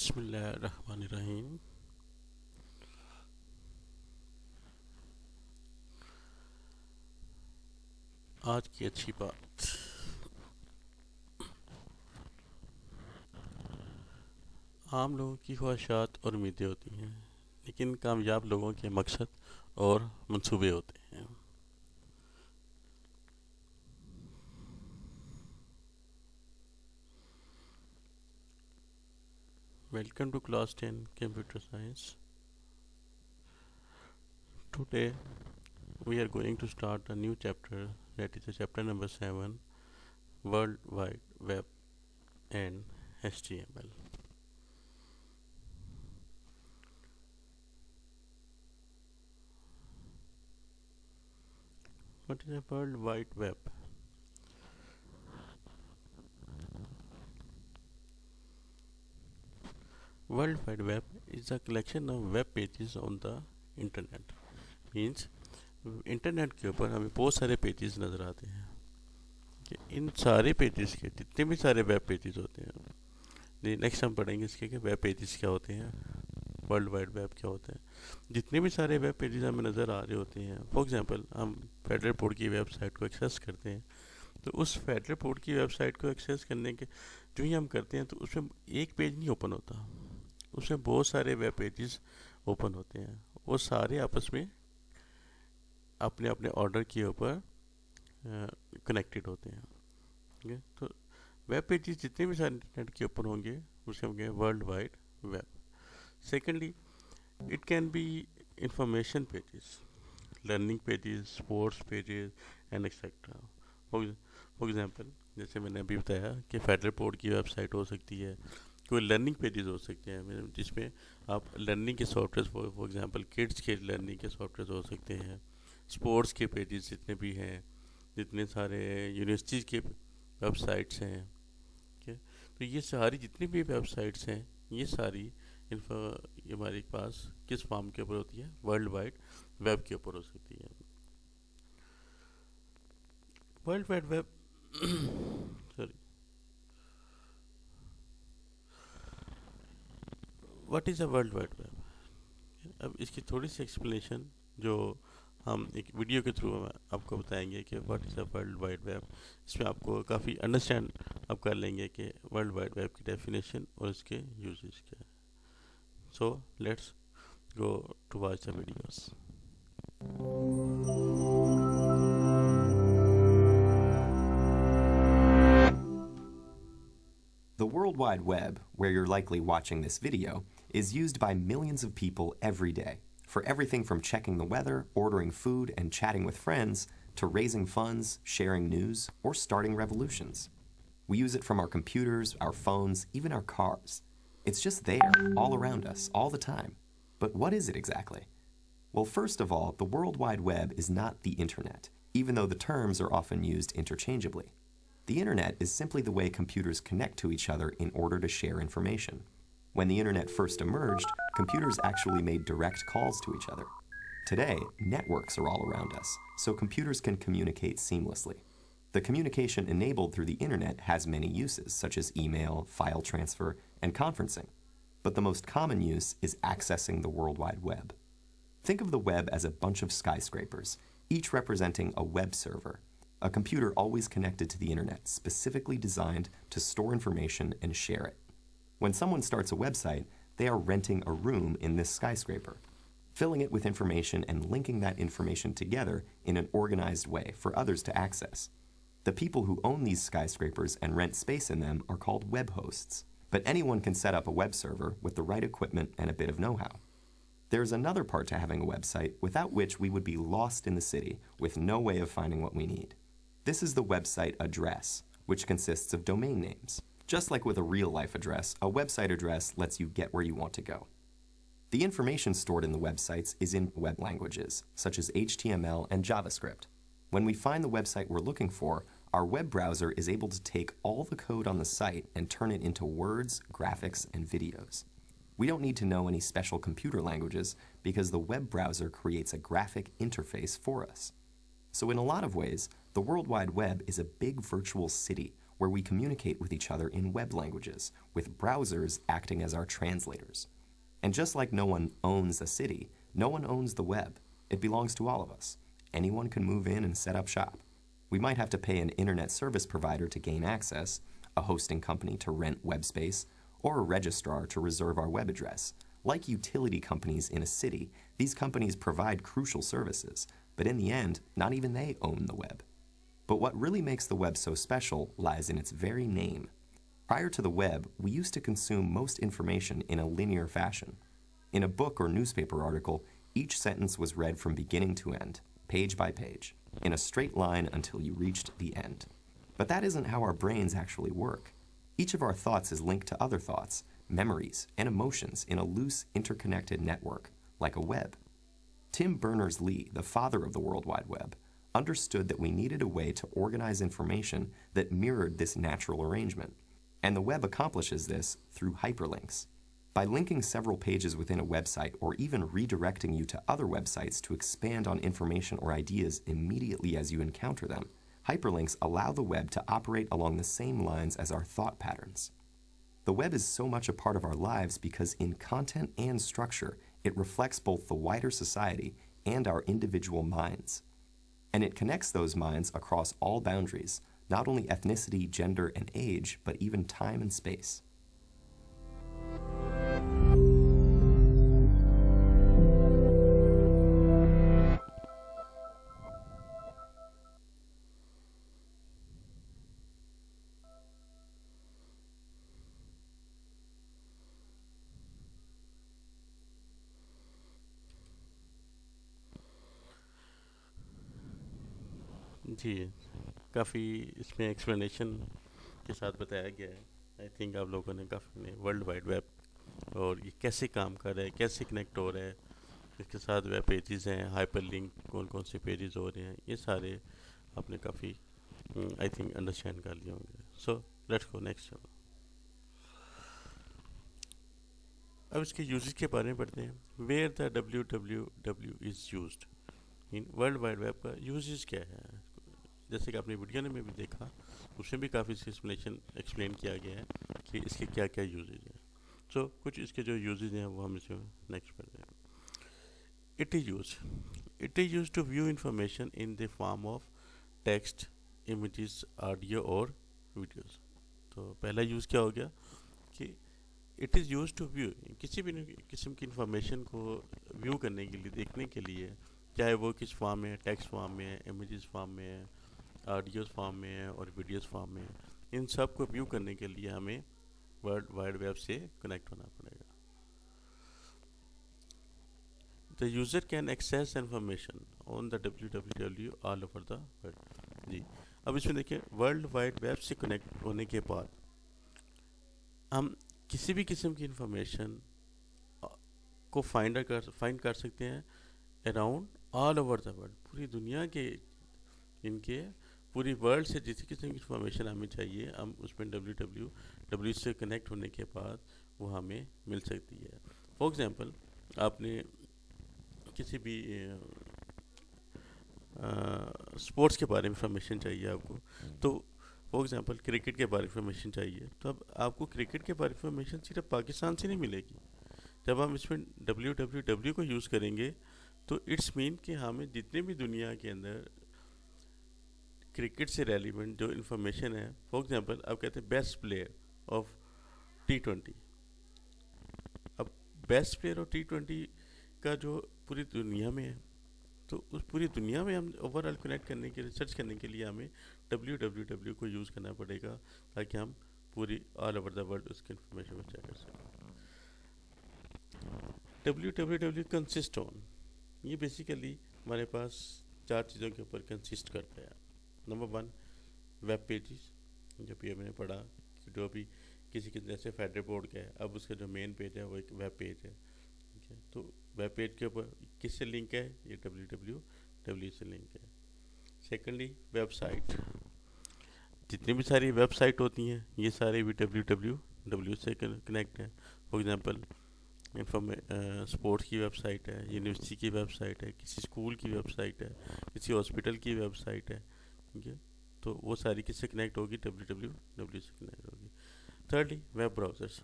बिस्मिल्लाहिर्रहमानिर्रहीम। आज की अच्छी बात। आम लोगों की ख्वाहिशात और उम्मीदें होती हैं, लेकिन कामयाब लोगों के मकसद और मंसूबे होते हैं। Welcome to class 10 computer science. Today we are going to start a new chapter, that is the chapter number 7, World Wide Web and HTML. What is a World Wide Web? World Wide Web is a collection of web pages on the internet. Means internet के ऊपर हमें बहुत सारे pages नज़र आते हैं कि इन सारे पेजेस के जितने भी सारे वेब पेजेस होते हैं, नेक्स्ट हम पढ़ेंगे इसके कि वेब पेजेस क्या होते हैं, वर्ल्ड वाइड वेब क्या होता है। जितने भी सारे वेब पेजेस हमें नज़र आ रहे होते हैं, फॉर एग्जांपल हम फेडरल बोर्ड की वेबसाइट को एक्सेस करते हैं, तो उस फेडरल बोर्ड की वेबसाइट को एक्सेस करने के जो ही हम करते हैं तो उसमें एक पेज नहीं ओपन होता, उसमें बहुत सारे वेब पेजेस ओपन होते हैं। वो सारे आपस में अपने अपने ऑर्डर के ऊपर कनेक्टेड होते हैं। ठीक है, तो वेब पेजेस जितने भी सारे इंटरनेट के ऊपर होंगे उसे हम कहें world wide web. Secondly, it can be information pages, learning pages, sports pages and etcetera. For example, जैसे मैंने अभी बताया कि फेडरल बोर्ड की वेबसाइट हो सकती है, कोई लर्निंग पेजेस हो सकते हैं जिसमें आप लर्निंग के सॉफ्टवेयर, फॉर एग्जांपल किड्स के लर्निंग के सॉफ्टवेयर हो सकते हैं। स्पोर्ट्स के पेजेस जितने भी हैं, जितने सारे यूनिवर्सिटीज़ के वेबसाइट्स हैं, ठीक है, तो ये सारी जितनी भी वेबसाइट्स हैं, ये सारी इन्फो ये हमारे पास किस फॉर्म के ऊपर होती है, वर्ल्ड वाइड वेब के ऊपर हो सकती है। World wide web sorry, what is a world wide web. अब इसकी थोड़ी सी एक्सप्लेनेशन जो हम एक वीडियो के थ्रू आपको बताएंगे कि what is a world wide web. इसमें आपको काफ़ी अंडरस्टैंड आप कर लेंगे कि वर्ल्ड वाइड वेब की डेफिनेशन और इसके यूजेस क्या है। So let's go to watch the videos. The World Wide Web, where you're likely watching this video, is used by millions of people every day for everything from checking the weather, ordering food, and chatting with friends to raising funds, sharing news, or starting revolutions. We use it from our computers, our phones, even our cars. It's just there, all around us, all the time. But what is it exactly? Well, first of all, the World Wide Web is not the internet, even though the terms are often used interchangeably. The internet is simply the way computers connect to each other in order to share information. When the internet first emerged, computers actually made direct calls to each other. Today, networks are all around us, so computers can communicate seamlessly. The communication enabled through the internet has many uses, such as email, file transfer, and conferencing. But the most common use is accessing the World Wide Web. Think of the web as a bunch of skyscrapers, each representing a web server, a computer always connected to the internet, specifically designed to store information and share it. When someone starts a website, they are renting a room in this skyscraper, filling it with information and linking that information together in an organized way for others to access. The people who own these skyscrapers and rent space in them are called web hosts, but anyone can set up a web server with the right equipment and a bit of know-how. There's another part to having a website without which we would be lost in the city with no way of finding what we need. This is the website address, which consists of domain names. Just like with a real-life address, a website address lets you get where you want to go. The information stored in the websites is in web languages, such as HTML and JavaScript. When we find the website we're looking for, our web browser is able to take all the code on the site and turn it into words, graphics, and videos. We don't need to know any special computer languages because the web browser creates a graphic interface for us. So in a lot of ways, the World Wide Web is a big virtual city where we communicate with each other in web languages, with browsers acting as our translators. And just like no one owns a city, no one owns the web. It belongs to all of us. Anyone can move in and set up shop. We might have to pay an internet service provider to gain access, a hosting company to rent web space, or a registrar to reserve our web address. Like utility companies in a city, these companies provide crucial services, but in the end, not even they own the web. But what really makes the web so special lies in its very name. Prior to the web, we used to consume most information in a linear fashion. In a book or newspaper article, each sentence was read from beginning to end, page by page, in a straight line until you reached the end. But that isn't how our brains actually work. Each of our thoughts is linked to other thoughts, memories, and emotions in a loose, interconnected network, like a web. Tim Berners-Lee, the father of the World Wide Web, understood that we needed a way to organize information that mirrored this natural arrangement. And the web accomplishes this through hyperlinks. By linking several pages within a website or even redirecting you to other websites to expand on information or ideas immediately as you encounter them, hyperlinks allow the web to operate along the same lines as our thought patterns. The web is so much a part of our lives because in content and structure, it reflects both the wider society and our individual minds. And it connects those minds across all boundaries, not only ethnicity, gender, and age, but even time and space. जी, काफ़ी इसमें explanation के साथ बताया गया है। I think आप लोगों ने काफ़ी ने वर्ल्ड वाइड वेब और ये कैसे काम कर रहा है, कैसे कनेक्ट हो रहा है, इसके साथ वेब पेजेस हैं, हाइपर लिंक कौन कौन से पेजेस हो रहे हैं, ये सारे आपने काफ़ी आई थिंक अंडरस्टैंड कर लिए होंगे। So let's go next. अब इसके यूजेस के बारे में पढ़ते हैं। Where the www is used in world wide web का यूजेस क्या है। जैसे कि आपने वीडियो में भी देखा, उसमें भी काफ़ी एक्सप्लेनेशन एक्सप्लेन किया गया है कि इसके क्या क्या यूजेज हैं। सो कुछ इसके जो यूजेज हैं वो हम इसमें नेक्स्ट पढ़ते हैं। It is use to view information in the form of text, images, audio और वीडियोस। तो पहला यूज़ क्या हो गया कि it is use to view, किसी भी किस्म की इंफॉर्मेशन को व्यू करने के लिए, देखने के लिए, चाहे वो किस फॉर्म में है, टेक्स्ट फॉर्म में है, इमेजेस फॉर्म में है, ऑडियोस फॉर्म में है और वीडियोस फॉर्म में है। इन सब को व्यू करने के लिए हमें वर्ल्ड वाइड वेब से कनेक्ट होना पड़ेगा। The user can access information on the www all over the world. जी, अब इसमें देखिए, वर्ल्ड वाइड वेब से कनेक्ट होने के बाद हम किसी भी किस्म की इंफॉर्मेशन को फाइंड कर सकते हैं around all over the world, पूरी दुनिया के, इनके पूरी वर्ल्ड से जिस किस्म की इंफॉर्मेशन हमें चाहिए, हम उसमें www से कनेक्ट होने के बाद वो हमें मिल सकती है। फॉर एग्ज़ाम्पल, आपने किसी भी स्पोर्ट्स के बारे में इंफॉर्मेशन चाहिए आपको, तो फॉर एग्ज़ाम्पल क्रिकेट के बारे में इंफॉर्मेशन चाहिए, तो अब आपको क्रिकेट के बारे में इंफॉर्मेशन सिर्फ पाकिस्तान से नहीं मिलेगी। जब हम इसमें www को यूज़ करेंगे तो इट्स मीन कि हमें जितने भी दुनिया के अंदर क्रिकेट से रेलिवेंट जो इन्फॉर्मेशन है, फॉर एग्जांपल आप कहते हैं बेस्ट प्लेयर ऑफ T20, अब बेस्ट प्लेयर ऑफ T20 का जो पूरी दुनिया में है, तो उस पूरी दुनिया में हम ओवरऑल कनेक्ट करने के लिए, सर्च करने के लिए हमें www को यूज़ करना पड़ेगा, ताकि हम पूरी ऑल ओवर द वर्ल्ड उसकी इन्फॉर्मेशन को चेक कर सकें। www कंसिस्ट ऑन, ये बेसिकली हमारे पास 4 चीज़ों के ऊपर कंसिस्ट करता है। नंबर 1, वेब पेजेस, जो भी हमने पढ़ा कि जो भी किसी के जैसे फेडरल बोर्ड का है, अब उसका जो मेन पेज है वो एक वेब पेज है, ठीक है। तो वेब पेज के ऊपर किससे लिंक है, ये www से लिंक है। सेकेंडली, वेबसाइट, जितनी भी सारी वेबसाइट होती हैं ये सारे भी www से कनेक्ट है। फॉर एग्ज़ाम्पल, स्पोर्ट्स की वेबसाइट है, यूनिवर्सिटी की वेबसाइट है, किसी स्कूल की वेबसाइट है, किसी हॉस्पिटल की वेबसाइट है, ठीक है। तो वो सारी किससे कनेक्ट होगी, www से कनेक्ट होगी। Thirdly web browsers.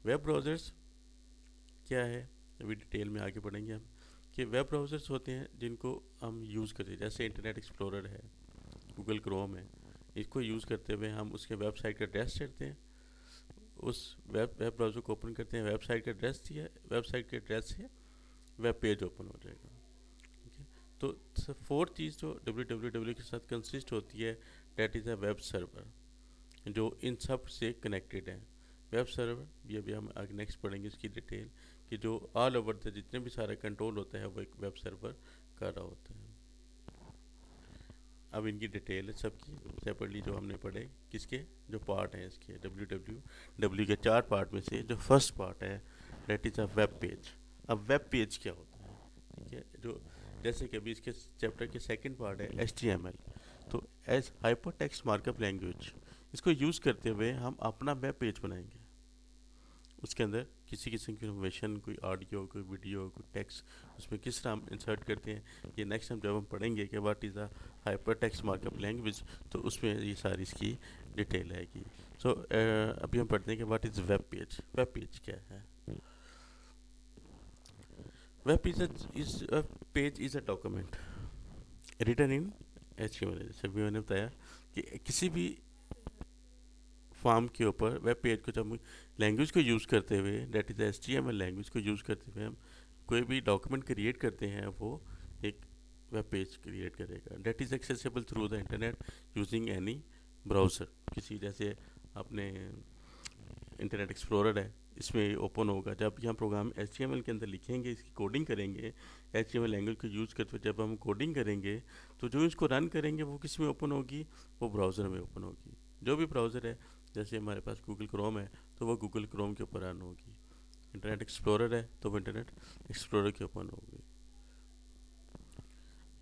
Web browsers क्या है, अभी डिटेल में आगे बढ़ेंगे हम, कि वेब ब्राउज़र्स होते हैं जिनको हम यूज़ करते हैं, जैसे इंटरनेट एक्सप्लोरर है, गूगल क्रोम है। इसको यूज़ करते हुए हम उसके वेबसाइट का एड्रेस चढ़ते हैं, उस वेब ब्राउज़र को ओपन करते हैं, वेबसाइट का एड्रेस दिया, वेबसाइट के एड्रेस से वेब पेज ओपन हो जाएगा। ठीक है, तो फोर्थ चीज़ जो www के साथ कंसिस्ट होती है, that is a web server, जो इन सब से कनेक्टेड है। वेब सर्वर ये भी हम आगे नेक्स्ट पढ़ेंगे इसकी डिटेल, कि जो ऑल ओवर द जितने भी सारा कंट्रोल होता है वो एक वेब सर्वर कर रहा होता है। अब इनकी डिटेल है सबकी सेपरेटली जो हमने पढ़े, किसके जो पार्ट हैं इसके, www के 4 पार्ट में से जो फर्स्ट पार्ट है that is a web page. अब वेब पेज क्या होता है, ठीक है, जो जैसे कि अभी इसके चैप्टर के सेकंड पार्ट है HTML, तो एज हाइपरटेक्स्ट मार्कअप लैंग्वेज, इसको यूज़ करते हुए हम अपना वेब पेज बनाएंगे। उसके अंदर किसी किस्म की इन्फॉर्मेशन, कोई ऑडियो, कोई वीडियो, कोई टेक्स्ट, उसमें किस तरह हम इंसर्ट करते हैं, ये नेक्स्ट टाइम जब हम पढ़ेंगे कि what is a hyper text markup language, तो उसमें ये सारी इसकी डिटेल आएगी। सो अभी हम पढ़ते हैं कि what is web page. Web page क्या है? Web page is a document written in HTML। जैसे भी मैंने बताया कि किसी भी फॉर्म के ऊपर वेब पेज को जब लैंग्वेज को यूज़ करते हुए, डेट इज़ HTML लैंग्वेज को यूज़ करते हुए हम कोई भी डॉक्यूमेंट क्रिएट करते हैं, वो एक वेब पेज क्रिएट करेगा। That is accessible through the internet using any browser. किसी जैसे आपने इंटरनेट एक्सप्लोरर है, इसमें ओपन होगा, जब भी हम प्रोग्राम HTML के अंदर लिखेंगे, इसकी कोडिंग करेंगे, HTML लैंग्वेज को यूज़ करते हुए जब हम कोडिंग करेंगे, तो जो इसको रन करेंगे वो किस में ओपन होगी, वो ब्राउज़र में ओपन होगी। जो भी ब्राउज़र है, जैसे हमारे पास गूगल क्रोम है तो वो गूगल क्रोम के ऊपर रन होगी, इंटरनेट एक्सप्लोरर है तो वो इंटरनेट एक्सप्लोरर के ओपन होगी।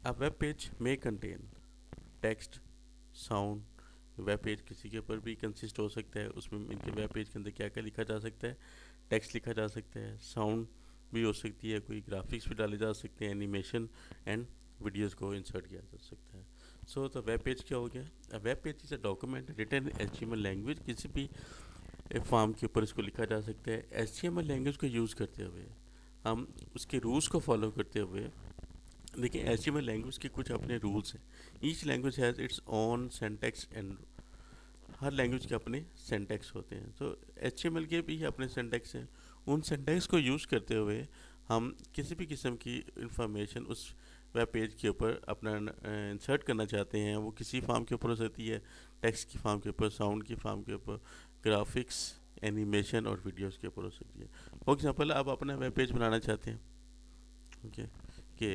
अब वेब पेज में contain text, sound. Web page किसी के ऊपर भी कंसिस्ट हो सकता है, उसमें इनके वेब पेज के अंदर क्या क्या लिखा जा सकता है, टेक्स्ट लिखा जा सकता है, साउंड भी हो सकती है, कोई ग्राफिक्स भी डाले जा सकते हैं, एनिमेशन एंड वीडियोस को इंसर्ट किया जा सकता है। सो तो वेब पेज क्या हो गया? Web page is a document written in HTML language. किसी भी फॉर्म के ऊपर इसको लिखा जा सकता है। HTML लैंग्वेज को यूज़ करते हुए हम उसके रूल्स को फॉलो करते हुए, देखिए HTML लैंग्वेज के कुछ अपने रूल्स हैं। Each language has its own syntax and, her language के अपने सिंटैक्स होते हैं, तो HTML के भी अपने सिंटैक्स हैं। उन सिंटैक्स को यूज़ करते हुए हम किसी भी किस्म की इंफॉर्मेशन उस वेब पेज के ऊपर अपना इंसर्ट करना चाहते हैं, वो किसी फॉर्म के ऊपर हो सकती है, टेक्स्ट की फॉर्म के ऊपर, साउंड की फॉर्म के ऊपर, ग्राफिक्स, एनिमेशन और वीडियोस के ऊपर हो सकती है। फॉर एग्जांपल आप अपना वेब पेज बनाना चाहते हैं, ओके, कि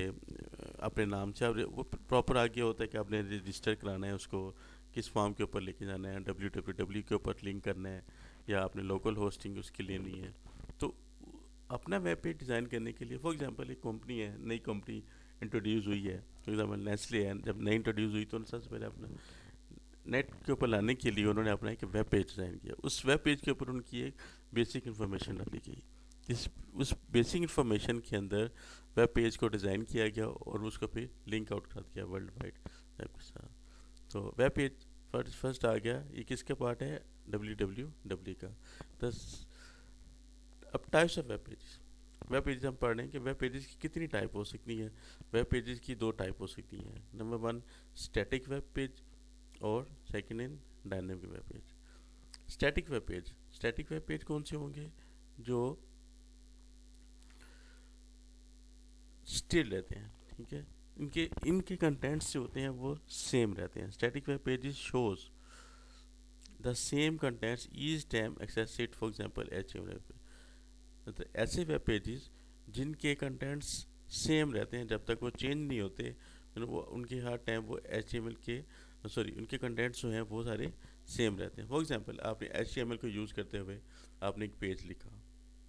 अपने नाम से, आप वो प्रॉपर आगे होता है कि आपने रजिस्टर कराना है, उसको किस फॉर्म के ऊपर लेके जाना है, www के ऊपर लिंक करना है, या आपने लोकल होस्टिंग उसकी लेनी है। तो अपना वेब पेज डिज़ाइन करने के लिए, फॉर एग्जांपल एक कंपनी है, नई कंपनी इंट्रोड्यूस हुई है, फॉर एग्जांपल नेस्ले है, जब नई इंट्रोड्यूस हुई तो सबसे पहले अपना नेट के ऊपर लाने के लिए उन्होंने अपना एक वेब पेज डिज़ाइन किया। उस वेब पेज के ऊपर उनकी एक बेसिक इन्फॉर्मेशन डाली गई। इस उस बेसिक इन्फॉर्मेशन के अंदर वेब पेज को डिज़ाइन किया गया और उसको फिर लिंक आउट कर दिया वर्ल्ड वाइड वेब के साथ। तो वेब पेज फर्स्ट आ गया, ये किसके पार्ट है? www का। दस अब types of web pages. Web pages हम पढ़ रहे हैं कि वेब पेजेस की कितनी टाइप हो सकती हैं। वेब पेजेस की 2 टाइप हो सकती हैं। नंबर 1 स्टैटिक वेब पेज और second in dynamic web page. Static web page कौन से होंगे? जो स्टिल रहते हैं, ठीक है, इनके इनके कंटेंट्स जो होते हैं वो सेम रहते हैं। Static web pages shows the same contents each time accessed, for example HTML पे। मतलब ऐसे वेब पेजेस जिनके कंटेंट्स सेम रहते हैं जब तक वो चेंज नहीं होते, वो उनके हर टाइम वो HTML के, सॉरी, उनके कंटेंट्स जो हैं वो सारे सेम रहते हैं। फॉर एग्जांपल आपने HTML को यूज़ करते हुए आपने एक पेज लिखा,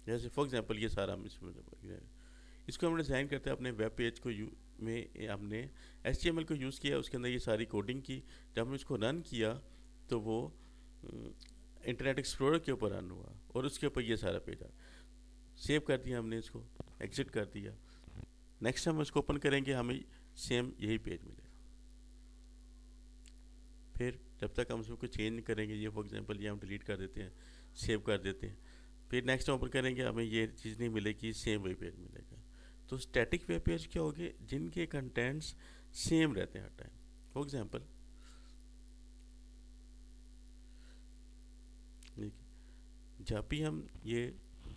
जैसे फॉर एग्जांपल ये सारा हम इसमें इसको हमने डिज़ाइन करते हैं अपने वेब पेज को में हमने HTML को यूज़ किया, उसके अंदर ये सारी कोडिंग की। जब हमने इसको रन किया तो वो इंटरनेट एक्सप्लोरर के ऊपर रन हुआ और उसके ऊपर ये सारा पेज आ, सेव कर दिया हमने, इसको एग्जिट कर दिया। नेक्स्ट टाइम इसको ओपन करेंगे हमें सेम यही पेज मिलेगा। फिर जब तक हम उसको चेंज नहीं करेंगे, ये फॉर एग्जांपल ये हम डिलीट कर देते हैं, सेव कर देते हैं, फिर नेक्स्ट ओपन करेंगे हमें ये चीज़ नहीं मिलेगी, सेम वेब पेज मिलेगा। तो स्टैटिक वेब पेज क्या होगे, जिनके कंटेंट्स सेम रहते हैं हर टाइम। फॉर एग्जांपल जब भी हम ये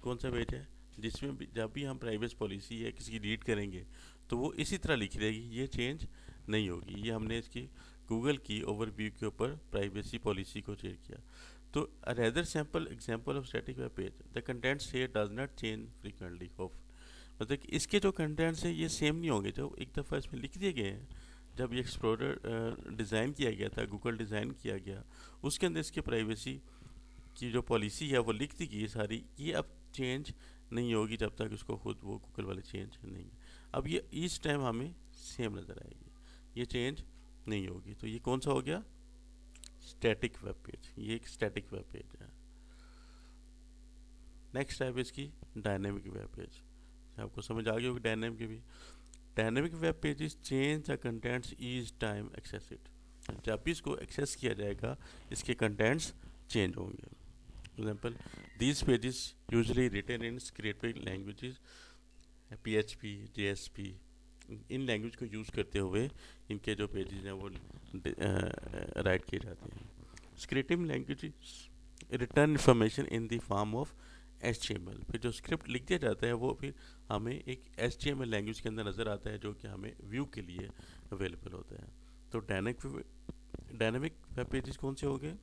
कौन सा पेज है जिसमें भी जब भी हम प्राइवेसी पॉलिसी या किसी की रीड करेंगे तो वो इसी तरह लिखी रहेगी, ये चेंज नहीं होगी। ये हमने इसकी गूगल की ओवरव्यू के ऊपर प्राइवेसी पॉलिसी को चेक किया। तो other sample example of static web page, the contents here does not change frequently of, मतलब कि इसके जो कंटेंट्स हैं ये सेम नहीं होंगे। जो एक दफ़ा इसमें लिख दिए गए हैं, जब ये एक्सप्लोरर डिज़ाइन किया गया था, गूगल डिज़ाइन किया गया, उसके अंदर इसकी प्राइवेसी की जो पॉलिसी है वो लिख दी गई सारी, ये अब चेंज नहीं होगी जब तक इसको खुद वो गूगल वाले चेंज नहीं। अब ये ईच टाइम हमें सेम नज़र आएगी, ये चेंज नहीं होगी। तो ये कौन सा हो गया, स्टैटिक वेब पेज, ये एक स्टैटिक वेब पेज है। नेक्स्ट टाइप इसकी डायनेमिक वेब पेज। आपको समझ आ गई होगी डायनेमिक की भी। Dynamic web pages change the contents each time accessed, जब भी इसको एक्सेस किया जाएगा इसके कंटेंट्स चेंज होंगे। Example, these pages usually written in scripting languages, PHP, JSP, इन लैंग्वेज को यूज़ करते हुए इनके जो पेजेस हैं वो राइट किए जाते हैं। Scripting language return information in the form of HTML, फिर जो स्क्रिप्ट लिख दिया जाता है वो फिर हमें एक HTML लैंग्वेज के अंदर नज़र आता है, जो कि हमें व्यू के लिए अवेलेबल होता है। तो डायनेमिक वेब पेजेस कौन से हो गए,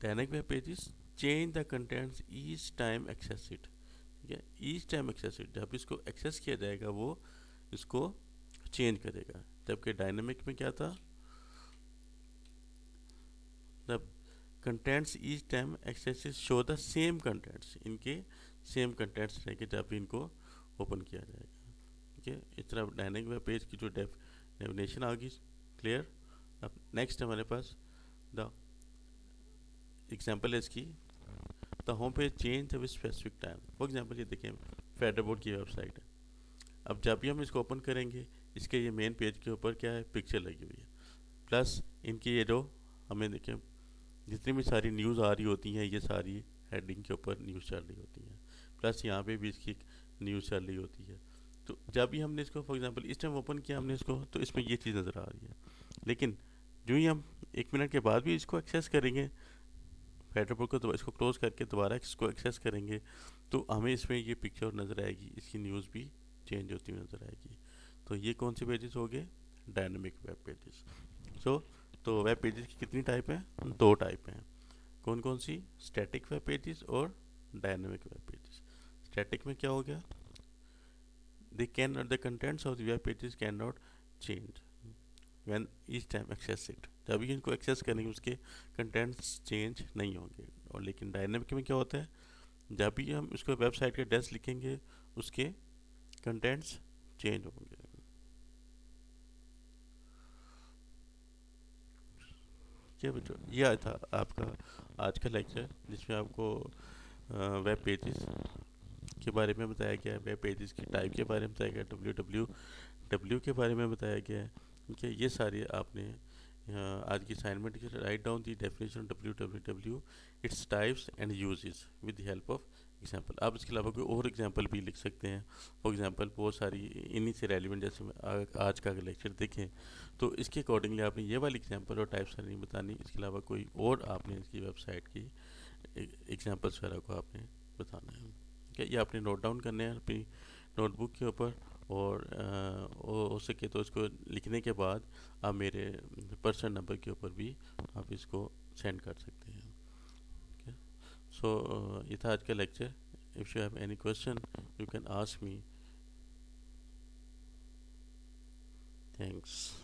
dynamic web pages change the contents each time accessed, ठीक है, ईच टाइम एक्सेसिड, जब इसको एक्सेस किया जाएगा वो इसको चेंज करेगा। जबकि डायनेमिक में क्या था, the contents each time accessed show the same contents, इनके सेम कंटेंट्स रहेंगे जब भी इनको ओपन किया जाएगा। ठीक है, इस तरह डायनेमिक वेब पेज की जो डेफिनेशन आ गई क्लियर। अब नेक्स्ट हमारे पास द एग्जाम्पल है इसकी, the home page change with specific time. For example ये देखें, फेडरल बोर्ड की वेबसाइट है। अब जब भी हम इसको ओपन करेंगे, इसके ये मेन पेज के ऊपर क्या है, पिक्चर लगी हुई है, प्लस इनकी ये जो हमें देखें जितनी भी सारी न्यूज़ आ रही होती हैं, ये सारी हेडिंग के ऊपर न्यूज़ चल रही होती हैं, प्लस यहाँ पे भी इसकी न्यूज़ चल रही होती है। तो जब भी हमने इसको फॉर एग्जांपल इस टाइम ओपन किया हमने इसको, तो इसमें ये चीज़ नज़र आ रही है। लेकिन जो ही हम 1 मिनट के बाद भी इसको एक्सेस करेंगे, फेडरल को तो इसको क्लोज करके दोबारा इसको एक्सेस करेंगे, तो हमें इसमें ये पिक्चर नज़र आएगी, इसकी न्यूज़ भी चेंज होती हुई नज़र आएगी। तो ये कौन से पेजेस हो गए, डायनेमिक वेब पेजेस। तो वेब पेजेस की कितनी टाइप हैं, 2 टाइप हैं। कौन कौन सी, स्टैटिक वेब पेजेस और डायनेमिक वेब पेजेस। स्टैटिक में क्या हो गया, the contents of the web pages can not change when each time access it, जब भी इनको एक्सेस करेंगे उसके कंटेंट्स चेंज नहीं होंगे। और लेकिन डायनेमिक में क्या होता है, जब भी हम उसको वेबसाइट के एड्रेस लिखेंगे उसके कंटेंट्स चेंज होंगे। ये बच्चों, यह था आपका आज का लेक्चर, जिसमें आपको वेब पेजेस के बारे में बताया गया है, वेब पेजेस की टाइप के बारे में बताया गया, www के बारे में बताया गया है। ठीक है, ये सारी आपने आज की असाइनमेंट की, write down the definition www, its types and uses with the help of example. आप इसके अलावा कोई और एग्जांपल भी लिख सकते हैं। फॉर एग्जांपल बहुत सारी इन्हीं से रेलिवेंट, जैसे आज का लेक्चर देखें तो इसके अकॉर्डिंगली आपने ये वाली एग्जांपल और टाइप्स नहीं बतानी, इसके अलावा कोई और आपने इसकी वेबसाइट की एग्जांपल्स वगैरह को आपने बताना है। ठीक है, ये आपने नोट डाउन करने हैं अपनी नोटबुक के ऊपर, और हो सके तो इसको लिखने के बाद आप मेरे पर्सनल नंबर के ऊपर भी आप इसको सेंड कर सकते हैं। Okay. So ये था आज का lecture. If you have any question you can ask me. Thanks.